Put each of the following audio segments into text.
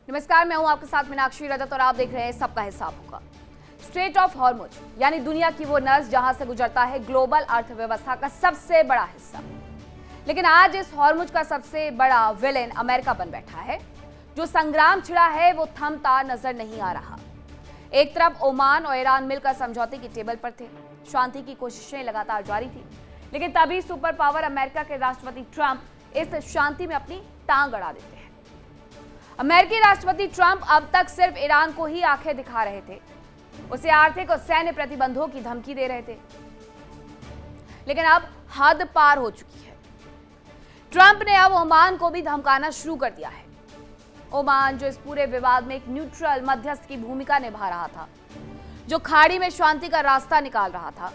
नमस्कार, मैं हूं आपके साथ मीनाक्षी रजत और आप देख रहे हैं सबका हिसाब होगा। स्ट्रेट ऑफ हॉर्मुज यानी दुनिया की वो नस जहां से गुजरता है ग्लोबल अर्थव्यवस्था का सबसे बड़ा हिस्सा। लेकिन आज इस हॉर्मुज का सबसे बड़ा विलेन अमेरिका बन बैठा है। जो संग्राम छिड़ा है वो थमता नजर नहीं आ रहा। एक तरफ ओमान और ईरान मिलकर समझौते की टेबल पर थे, शांति की कोशिशें लगातार जारी थी, लेकिन तभी सुपर पावर अमेरिका के राष्ट्रपति ट्रंप इस शांति में अपनी टांग अड़ा देते हैं। अमेरिकी राष्ट्रपति ट्रंप अब तक सिर्फ ईरान को ही आंखें दिखा रहे थे, उसे आर्थिक और सैन्य प्रतिबंधों की धमकी दे रहे थे, लेकिन अब हद पार हो चुकी है। ट्रंप ने अब ओमान को भी धमकाना शुरू कर दिया है। ओमान, जो इस पूरे विवाद में एक न्यूट्रल मध्यस्थ की भूमिका निभा रहा था, जो खाड़ी में शांति का रास्ता निकाल रहा था,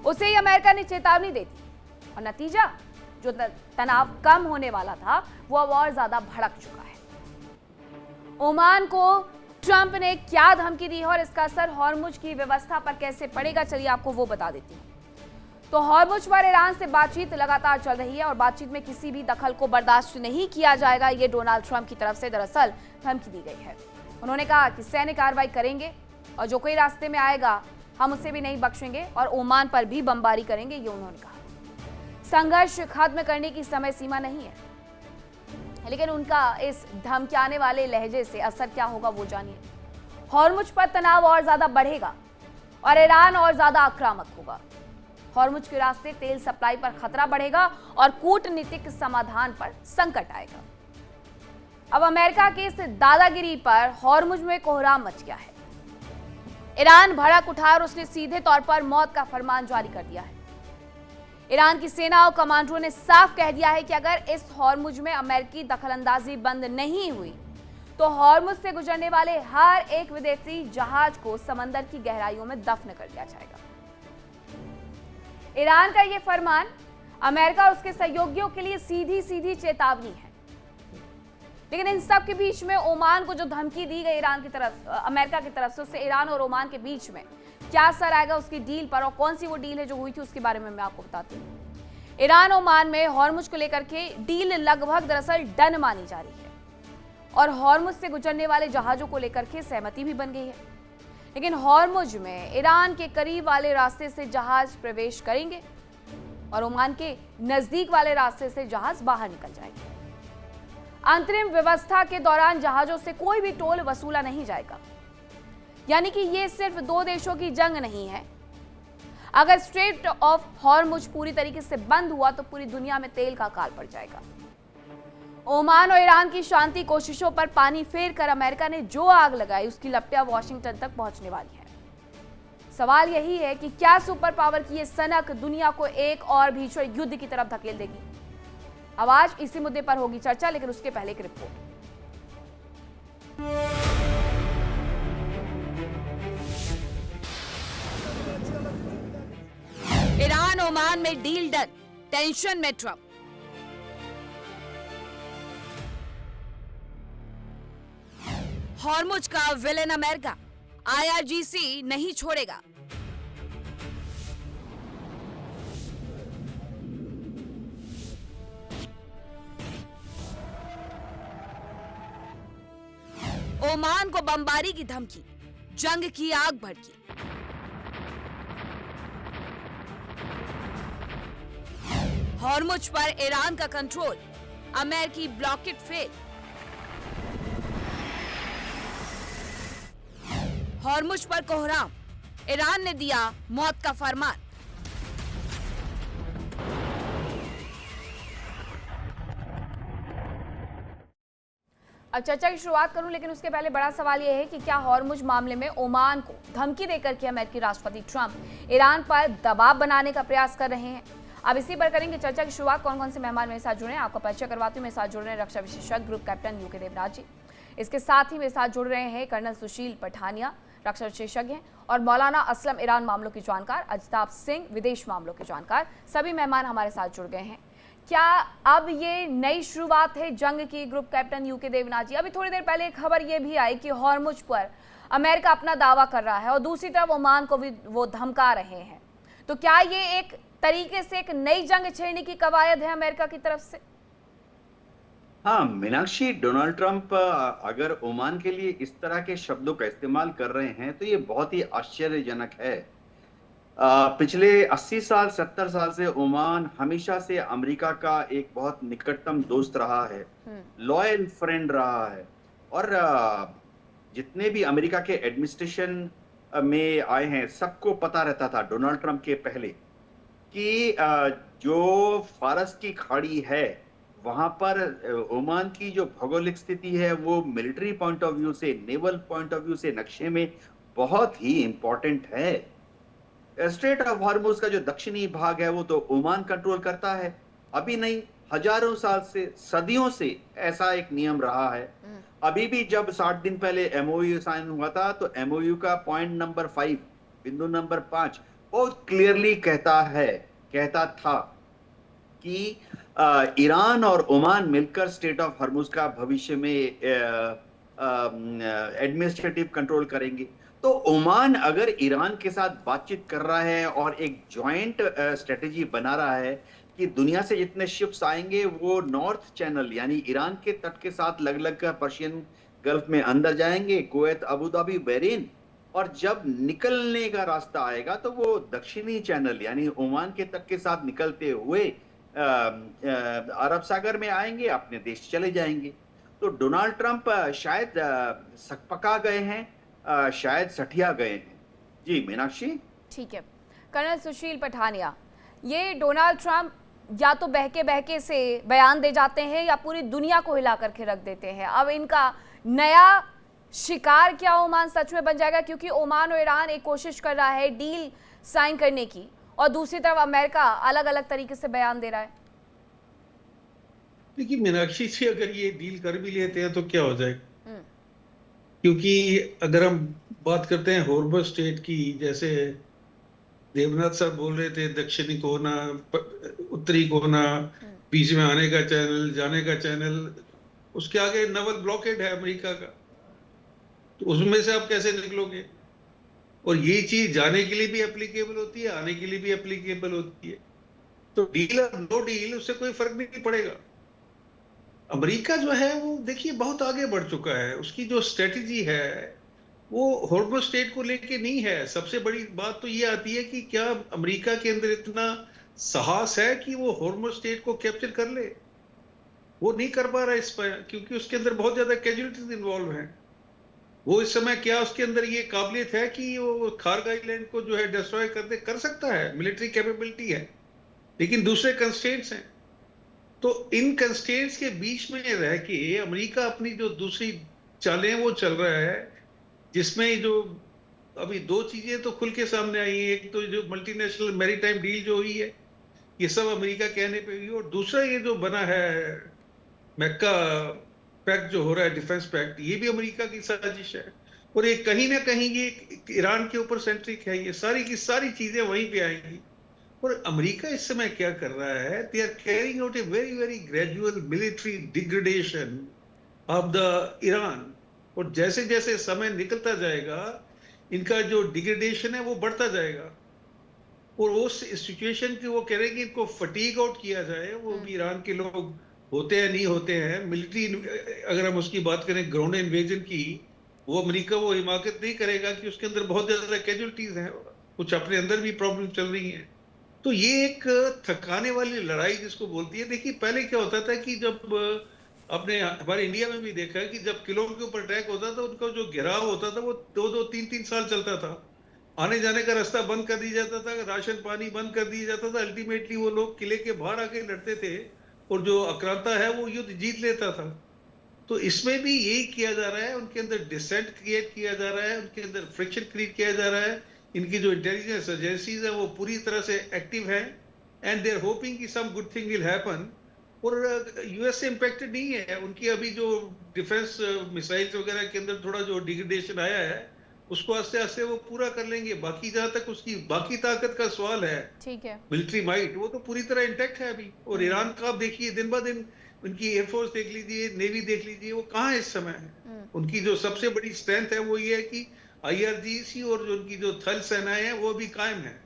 उसे ही अमेरिका ने चेतावनी दे दी और नतीजा, जो तनाव कम होने वाला था, वो अब और ज्यादा भड़क चुका है। ओमान को ट्रंप ने क्या धमकी दी है और इसका असर हॉर्मुज की व्यवस्था पर कैसे पड़ेगा, चलिए आपको वो बता देती हूँ। तो हॉर्मुज पर ईरान से बातचीत लगातार चल रही है और बातचीत में किसी भी दखल को बर्दाश्त नहीं किया जाएगा, ये डोनाल्ड ट्रंप की तरफ से दरअसल धमकी दी गई है। उन्होंने कहा कि सैन्य कार्रवाई करेंगे और जो कोई रास्ते में आएगा हम उसे भी नहीं बख्शेंगे और ओमान पर भी बमबारी करेंगे, ये उन्होंने कहा। संघर्ष खत्म करने की समय सीमा नहीं है, लेकिन उनका इस धमकाने वाले लहजे से असर क्या होगा वो जानिए। हॉर्मुज पर तनाव और ज्यादा बढ़ेगा और ईरान और ज्यादा आक्रामक होगा। हॉर्मुज के रास्ते तेल सप्लाई पर खतरा बढ़ेगा और कूटनीतिक समाधान पर संकट आएगा। अब अमेरिका की इस दादागिरी पर हॉर्मुज में कोहराम मच गया है। ईरान भड़क उठा और उसने सीधे तौर पर मौत का फरमान जारी कर दिया है। ईरान की सेना और कमांडरों ने साफ कह दिया है कि अगर इस हॉर्मुज में अमेरिकी दखलंदाजी बंद नहीं हुई तो हॉर्मुज से गुजरने वाले हर एक विदेशी जहाज को समंदर की गहराइयों में दफन कर दिया जाएगा। ईरान का यह फरमान अमेरिका और उसके सहयोगियों के लिए सीधी सीधी चेतावनी है। लेकिन इन सब के बीच में ओमान को जो धमकी दी गई ईरान की तरफ, अमेरिका की तरफ से, उससे ईरान और ओमान के बीच में क्या असर आएगा उसकी डील पर, और कौन सी वो डील है जो हुई थी उसके बारे में मैं आपको बताती हूँ। ईरान ओमान में हॉर्मुज को लेकर के डील लगभग दरअसल डन मानी जा रही है और हॉर्मुज से गुजरने वाले जहाजों को लेकर के सहमति भी बन गई है। लेकिन हॉर्मुज में ईरान के करीब वाले रास्ते से जहाज प्रवेश करेंगे और ओमान के नजदीक वाले रास्ते से जहाज बाहर निकल जाएंगे। अंतरिम व्यवस्था के दौरान जहाजों से कोई भी टोल वसूला नहीं जाएगा, यानी कि ये सिर्फ दो देशों की जंग नहीं है। अगर स्ट्रेट ऑफ हॉर्मुज पूरी तरीके से बंद हुआ तो पूरी दुनिया में तेल का अकाल पड़ जाएगा। ओमान और ईरान की शांति कोशिशों पर पानी फेर कर अमेरिका ने जो आग लगाई उसकी लपटियां वाशिंगटन तक पहुंचने वाली है। सवाल यही है कि क्या सुपर पावर की ये सनक दुनिया को एक और भीषण युद्ध की तरफ धकेल देगी। अब आज इसी मुद्दे पर होगी चर्चा, लेकिन उसके पहले एक रिपोर्ट। ईरान ओमान में डील डन, टेंशन में ट्रंप। हॉर्मुज का विलेन अमेरिका, आईआरजीसी नहीं छोड़ेगा। ओमान को बमबारी की धमकी, जंग की आग भड़की। हॉर्मुज पर ईरान का कंट्रोल, अमेरिकी ब्लॉकेड फेल। हॉर्मुज पर कोहराम, ईरान ने दिया मौत का फरमान। अब चर्चा की शुरुआत करूं, लेकिन उसके पहले बड़ा सवाल यह है कि क्या हॉर्मुज मामले में ओमान को धमकी देकर के अमेरिकी राष्ट्रपति ट्रंप ईरान पर दबाव बनाने का प्रयास कर रहे हैं। अब इसी पर करेंगे चर्चा की शुरुआत। कौन कौन से मेहमान मेरे साथ जुड़े हैं आपको परिचय करवाती हूँ। मेरे साथ जुड़ रहे हैं रक्षा विशेषज्ञ ग्रुप कैप्टन यूके देवराज जी। इसके साथ ही मेरे साथ जुड़ रहे हैं कर्नल सुशील पठानिया, रक्षा विशेषज्ञ हैं, और मौलाना असलम ईरान मामलों के जानकार, अजताब सिंह विदेश मामलों के जानकार। सभी मेहमान हमारे साथ जुड़ गए हैं। क्या अब ये नई शुरुआत है जंग की, ग्रुप कैप्टन यूके देवनाथ जी? अभी थोड़ी देर पहले एक खबर ये भी आई कि हॉर्मुज पर अमेरिका अपना दावा कर रहा है और दूसरी तरफ ओमान को भी वो धमका रहे हैं। तो क्या ये एक तरीके से एक नई जंग छेड़ने की कवायद है अमेरिका की तरफ से? हाँ मीनाक्षी, डोनाल्ड ट्रंप अगर ओमान के लिए इस तरह के शब्दों का इस्तेमाल कर रहे हैं तो ये बहुत ही आश्चर्यजनक है। पिछले 80 साल 70 साल से ओमान हमेशा से अमेरिका का एक बहुत निकटतम दोस्त रहा है, हम्म। लॉयल फ्रेंड रहा है। और जितने भी अमेरिका के एडमिनिस्ट्रेशन में आए हैं सबको पता रहता था डोनाल्ड ट्रंप के पहले कि जो फारस की खाड़ी है वहां पर ओमान की जो भौगोलिक स्थिति है वो मिलिट्री पॉइंट ऑफ व्यू से, नेवल पॉइंट ऑफ व्यू से नक्शे में बहुत ही इंपॉर्टेंट है। स्ट्रेट ऑफ हॉर्मुज का जो दक्षिणी भाग है वो तो ओमान कंट्रोल करता है। अभी नहीं, हजारों साल से, सदियों से ऐसा एक नियम रहा है। अभी भी जब 60 दिन पहले एमओयू साइन हुआ था तो एमओयू का पॉइंट नंबर 5, बिंदु नंबर 5 बहुत क्लियरली कहता था कि ईरान और ओमान मिलकर स्टेट ऑफ हॉर्मुज का भविष्य में एडमिनिस्ट्रेटिव कंट्रोल करेंगे। तो ओमान अगर ईरान के साथ बातचीत कर रहा है और एक जॉइंट स्ट्रेटेजी बना रहा है कि दुनिया से जितने शिप्स आएंगे वो नॉर्थ चैनल यानी ईरान के तट के साथ लग लग कर पर्शियन गल्फ में अंदर जाएंगे, कुवैत, अबू धाबी, बहरीन, और जब निकलने का रास्ता आएगा तो वो दक्षिणी चैनल यानी ओमान के तट के साथ निकलते हुए अरब सागर में आएंगे, अपने देश चले जाएंगे। तो डोनाल्ड ट्रंप शायद सकपका गए हैं, शायद सठिया गए हैं। जी मीनाक्षी। ठीक है। कर्नल सुशील पठानिया, ये डोनाल्ड ट्रंप या तो बहके बहके से बयान दे जाते हैं या पूरी दुनिया को हिला करके रख देते हैं। अब इनका नया शिकार क्या ओमान सच में बन जाएगा? क्योंकि ओमान और ईरान एक कोशिश कर रहा है डील साइन करने की और दूसरी तरफ अमेरिका अलग अलग तरीके से बयान दे रहा है। देखिए मीनाक्षी से अगर ये डील कर भी लेते हैं तो क्या हो जाएगा? हम्म। क्योंकि अगर हम बात करते हैं हॉर्बर स्टेट की, जैसे देवनाथ साहब बोल रहे थे, दक्षिणी कोना, उत्तरी कोना, बीच में आने का चैनल, जाने का चैनल, उसके आगे नवल ब्लॉकेड है अमेरिका का, तो उसमें से आप कैसे निकलोगे? और ये चीज जाने के लिए भी एप्लीकेबल होती है, आने के लिए भी एप्लीकेबल होती है। तो डील और नो डील, उससे कोई फर्क नहीं पड़ेगा। अमेरिका जो है वो देखिए बहुत आगे बढ़ चुका है। उसकी जो स्ट्रेटेजी है वो हॉर्मुज स्टेट को लेके नहीं है। सबसे बड़ी बात तो ये आती है कि क्या अमेरिका के अंदर इतना साहस है कि वो हॉर्मुज स्टेट को कैप्चर कर ले? वो नहीं कर पा रहा इस पर, क्योंकि उसके अंदर बहुत ज्यादा कैजुअलिटीज इन्वॉल्व हैं। वो इस समय क्या उसके अंदर ये काबिलियत है कि वो खार्ग आइलैंड को जो है डिस्ट्रॉय कर सकता है? मिलिट्री कैपेबिलिटी है, लेकिन दूसरे कंस्ट्रेंट्स हैं। तो इन कंस्ट्रेंट्स के बीच में रह के अमेरिका अपनी जो दूसरी चालें वो चल रहा है, जिसमें जो अभी दो चीजें तो खुल के सामने आई हैं। एक तो जो मल्टीनेशनल मैरीटाइम डील जो हुई है, ये सब अमेरिका कहने पे हुई, और दूसरा ये जो बना है मैक्का पैक्ट जो हो रहा है, डिफेंस पैक्ट, ये भी अमेरिका की साजिश है। और ये कहीं ना कहीं ये ईरान के ऊपर सेंट्रिक है। ये सारी की सारी चीजें वहीं पे आएंगी। और अमेरिका इस समय क्या कर रहा है? They are carrying out a very very gradual military degradation of the Iran. और जैसे जैसे समय निकलता जाएगा इनका जो डिग्रेडेशन है वो बढ़ता जाएगा। और उस सिचुएशन की वो कह रहे हैं कि इनको फटीग आउट किया जाए। वो भी ईरान के लोग होते हैं, नहीं होते हैं मिलिट्री, अगर हम उसकी बात करें ग्राउंड इन्वेजन की, वो अमेरिका वो हिमाकत नहीं करेगा कि उसके अंदर बहुत ज्यादा कैजुअलिटीज हैं, कुछ अपने अंदर भी प्रॉब्लम चल रही हैं। तो ये एक थकाने वाली लड़ाई जिसको बोलती है। देखिए पहले क्या होता था कि जब अपने हमारे इंडिया में भी देखा है कि जब किलों के ऊपर अटैक होता था, उनका जो घेराव होता था वो 2-2, 3-3 साल चलता था। आने जाने का रास्ता बंद कर दिया जाता था, राशन पानी बंद कर दिया जाता था। अल्टीमेटली वो लोग किले के बाहर आके लड़ते थे और जो आक्रांता है वो युद्ध जीत लेता था। तो इसमें भी यही किया जा रहा है। उनके अंदर डिसेंट क्रिएट किया जा रहा है, उनके अंदर फ्रिक्शन क्रिएट किया जा रहा है। इनकी जो इंटेलिजेंस एजेंसीज है वो पूरी तरह से एक्टिव है, एंड दे आर होपिंग कि some good thing will happen. और यूएस से इम्पैक्टेड नहीं है। उनकी अभी जो डिफेंस मिसाइल्स वगैरह के अंदर थोड़ा जो डिग्रेडेशन आया है उसको आस्ते आस्ते वो पूरा कर लेंगे। बाकी जहां तक उसकी बाकी ताकत का सवाल है, ठीक है। मिलिट्री माइट, वो तो पूरी तरह इंटैक्ट है अभी। और ईरान का आप देखिए दिन ब दिन, उनकी एयरफोर्स देख लीजिए, नेवी देख लीजिए, वो कहाँ है इस समय है। उनकी जो सबसे बड़ी स्ट्रेंथ है वो ये है कि आईआरजीसी और जो उनकी जो थल सेनाएं हैं वो भी कायम है।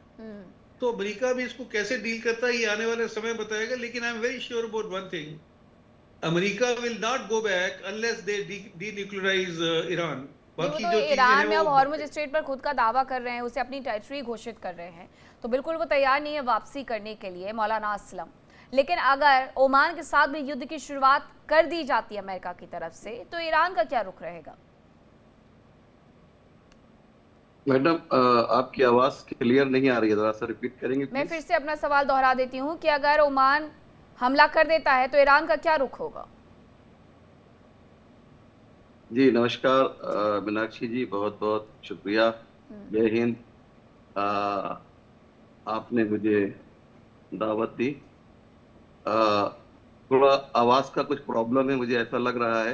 तो अमेरिका भी इसको कैसे डील करता है ये आने वाले समय बताएगा। लेकिन I am very sure about one thing, America will not go back unless they denuclearize Iran. नहीं, वो बाकी तो जो चीजें ईरान हैं में अब वो हॉर्मुज स्ट्रेट पर खुद का दावा कर रहे हैं, उसे अपनी टेरिटरी घोषित कर रहे हैं, तो बिल्कुल वो तैयार नहीं है वापसी करने के लिए मौलाना असलम। लेकिन अगर ओमान के साथ भी युद्ध की शुरुआत कर दी जाती है अमेरिका की तरफ से, तो ईरान का क्या रुख रहेगा? मैडम, आपकी आवाज क्लियर नहीं आ रही है, जरा सा रिपीट करेंगे मैं प्लीज। फिर से अपना सवाल दोहरा देती हूँ कि अगर ओमान हमला कर देता है तो ईरान का क्या रुख होगा? जी नमस्कार मीनाक्षी जी, बहुत बहुत शुक्रिया। जय हिंद। अ, आपने मुझे दावत दी। थोड़ा आवाज का कुछ प्रॉब्लम है, मुझे ऐसा लग रहा है,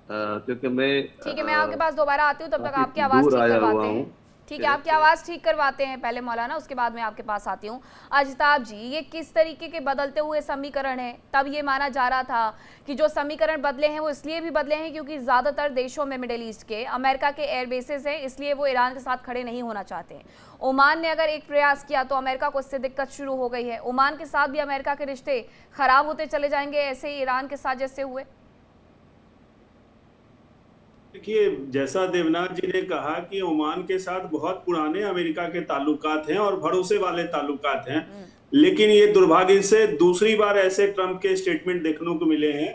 क्योंकि मैं ठीक है, मैं आपके पास दोबारा आती हूँ, तब तक काफी आपकी आवाज़ दूर ठीक आया करवाते हुआ हैं। हूँ ठीक है, शहर आपकी से। आवाज़ ठीक करवाते हैं पहले मौलाना, उसके बाद मैं आपके पास आती हूँ। अजताब जी, ये किस तरीके के बदलते हुए समीकरण हैं? तब ये माना जा रहा था कि जो समीकरण बदले हैं वो इसलिए भी बदले हैं क्योंकि ज़्यादातर देशों में मिडिल ईस्ट के अमेरिका के एयर बेसेस हैं, इसलिए वो ईरान के साथ खड़े नहीं होना चाहते हैं। ओमान ने अगर एक प्रयास किया तो अमेरिका को इससे दिक्कत शुरू हो गई है। ओमान के साथ भी अमेरिका के रिश्ते खराब होते चले जाएंगे ऐसे ही ईरान के साथ जैसे हुए। देखिए, जैसा देवनाथ जी ने कहा कि ओमान के साथ बहुत पुराने अमेरिका के ताल्लुकात हैं और भरोसे वाले ताल्लुकात हैं, लेकिन ये दुर्भाग्य से दूसरी बार ऐसे ट्रंप के स्टेटमेंट देखने को मिले हैं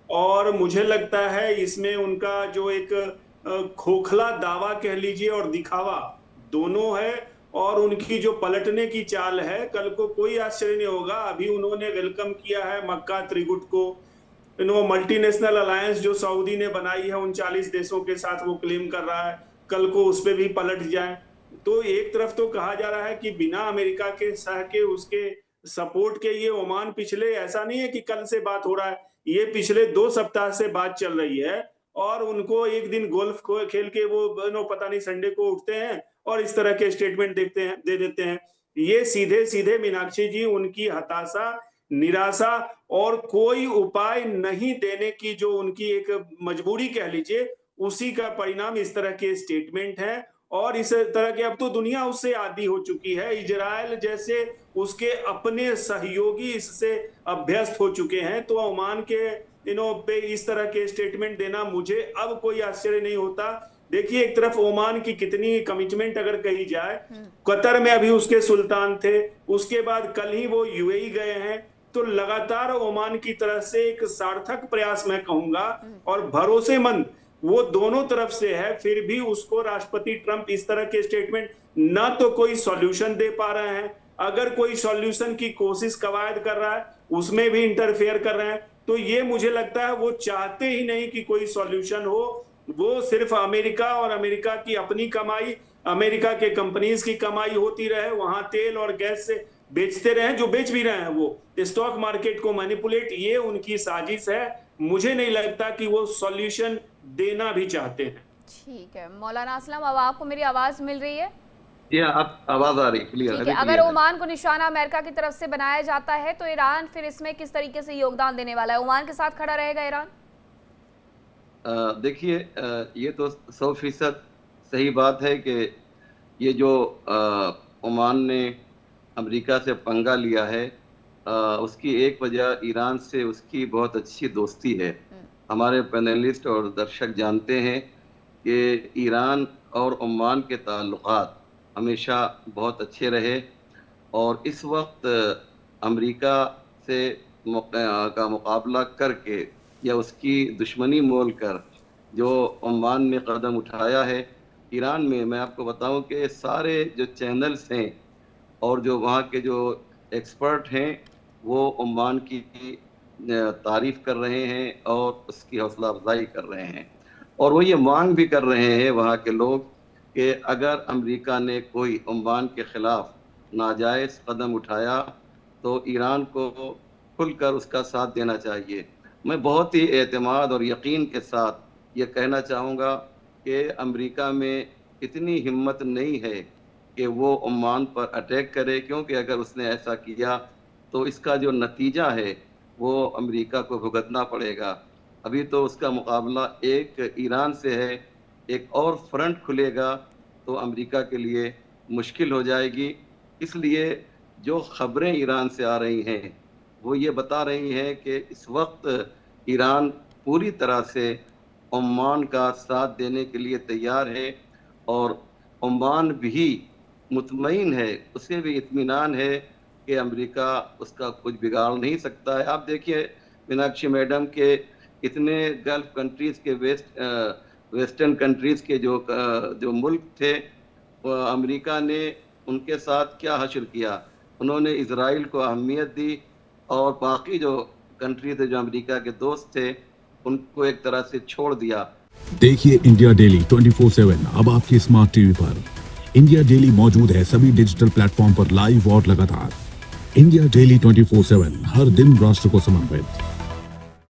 और मुझे लगता है इसमें उनका जो एक खोखला दावा कह लीजिए और दिखावा दोनों है और उनकी जो पलटने की चाल है, कल को कोई आश्चर्य नहीं होगा। अभी उन्होंने वेलकम किया है मक्का त्रिगुट को, मल्टीनेशनल अलायंस जो सऊदी ने बनाई है 39 देशों के साथ वो क्लेम कर रहा है, कल को उस पर भी पलट जाए। तो एक तरफ तो कहा जा रहा है कि बिना अमेरिका के सह के उसके सपोर्ट के ये ओमान पिछले, ऐसा नहीं है कि कल से बात हो रहा है, ये पिछले 2 सप्ताह से बात चल रही है और उनको एक दिन गोल्फ को खेल के वो पता नहीं संडे को उठते हैं और इस तरह के स्टेटमेंट दे देते हैं। ये सीधे सीधे मीनाक्षी जी उनकी हताशा, निराशा और कोई उपाय नहीं देने की जो उनकी एक मजबूरी कह लीजिए, उसी का परिणाम इस तरह के स्टेटमेंट है। और इस तरह के अब तो दुनिया उससे आदी हो चुकी है, इजराइल जैसे उसके अपने सहयोगी इससे अभ्यस्त हो चुके हैं। तो ओमान के पे इस तरह के स्टेटमेंट देना मुझे अब कोई आश्चर्य नहीं होता। देखिए, एक तरफ ओमान की कितनी कमिटमेंट अगर कही जाए, कतर में अभी उसके सुल्तान थे, उसके बाद कल ही वो यूएई गए हैं, तो लगातार ओमान की तरफ से एक सार्थक प्रयास मैं कहूंगा और भरोसेमंद वो दोनों तरफ से है। फिर भी उसको राष्ट्रपति ट्रंप इस तरह के स्टेटमेंट ना तो कोई सॉल्यूशन दे पा रहे हैं, अगर कोई सॉल्यूशन की कोशिश कवायद कर रहा है उसमें भी इंटरफेयर कर रहे हैं। तो ये मुझे लगता है वो चाहते ही नहीं कि कोई सॉल्यूशन हो, वो सिर्फ अमेरिका और अमेरिका की अपनी कमाई, अमेरिका के कंपनीज की कमाई होती रहे, वहां तेल और गैस से बेचते रहे, जो बेच भी रहे हैं, वो स्टॉक मार्केट को मैनिपुलेट, ये उनकी साजिश है। मुझे नहीं लगता कि वो सॉल्यूशन देना भी चाहते हैं। ठीक है मौलाना असलम, अब आपको मेरी आवाज़ मिल रही है? ये आप आवाज आ रही क्लियर ठीक है, अगर ओमान को निशाना अमेरिका की तरफ से बनाया जाता है तो ईरान फिर इसमें किस तरीके से योगदान देने वाला है? ओमान के साथ खड़ा रहेगा ईरान? देखिए, ये तो 100% सही बात है कि ये जो ओमान ने अमेरिका से पंगा लिया है, उसकी एक वजह ईरान से उसकी बहुत अच्छी दोस्ती है। हमारे पैनलिस्ट और दर्शक जानते हैं कि ईरान और ओमान के ताल्लुकात हमेशा बहुत अच्छे रहे और इस वक्त अमेरिका से का मुकाबला करके या उसकी दुश्मनी मोल कर जो ओमान ने कदम उठाया है ईरान में, मैं आपको बताऊं कि सारे जो चैनल्स हैं और जो वहाँ के जो एक्सपर्ट हैं वो ओमान की तारीफ़ कर रहे हैं और उसकी हौसला अफजाई कर रहे हैं और वो ये मांग भी कर रहे हैं वहाँ के लोग कि अगर अमेरिका ने कोई ओमान के ख़िलाफ़ नाजायज़ कदम उठाया तो ईरान को खुलकर उसका साथ देना चाहिए। मैं बहुत ही एतमाद और यकीन के साथ ये कहना चाहूँगा कि अमेरिका में इतनी हिम्मत नहीं है कि वो ओमान पर अटैक करे, क्योंकि अगर उसने ऐसा किया तो इसका जो नतीजा है वो अमेरिका को भुगतना पड़ेगा। अभी तो उसका मुकाबला एक ईरान से है, एक और फ्रंट खुलेगा तो अमेरिका के लिए मुश्किल हो जाएगी। इसलिए जो खबरें ईरान से आ रही हैं वो ये बता रही हैं कि इस वक्त ईरान पूरी तरह से ओमान का साथ देने के लिए तैयार है और ओमान भी मुतमईन है, उसे भी इत्मीनान है कि अमेरिका उसका कुछ बिगाड़ नहीं सकता है। आप देखिए मीनाक्षी मैडम के इतने गल्फ कंट्रीज़ के वेस्टर्न कंट्रीज़ के जो मुल्क थे, अमेरिका ने उनके साथ क्या हासिल किया, उन्होंने इजराइल को अहमियत दी और बाकी जो कंट्री थे जो अमेरिका के दोस्त थे उनको एक तरह से छोड़ दिया। देखिए इंडिया डेली 24/7 अब आपकी स्मार्ट टीवी पर। इंडिया डेली मौजूद है सभी डिजिटल प्लेटफॉर्म पर लाइव और लगातार। इंडिया डेली 24/7 हर दिन राष्ट्र को समर्पित।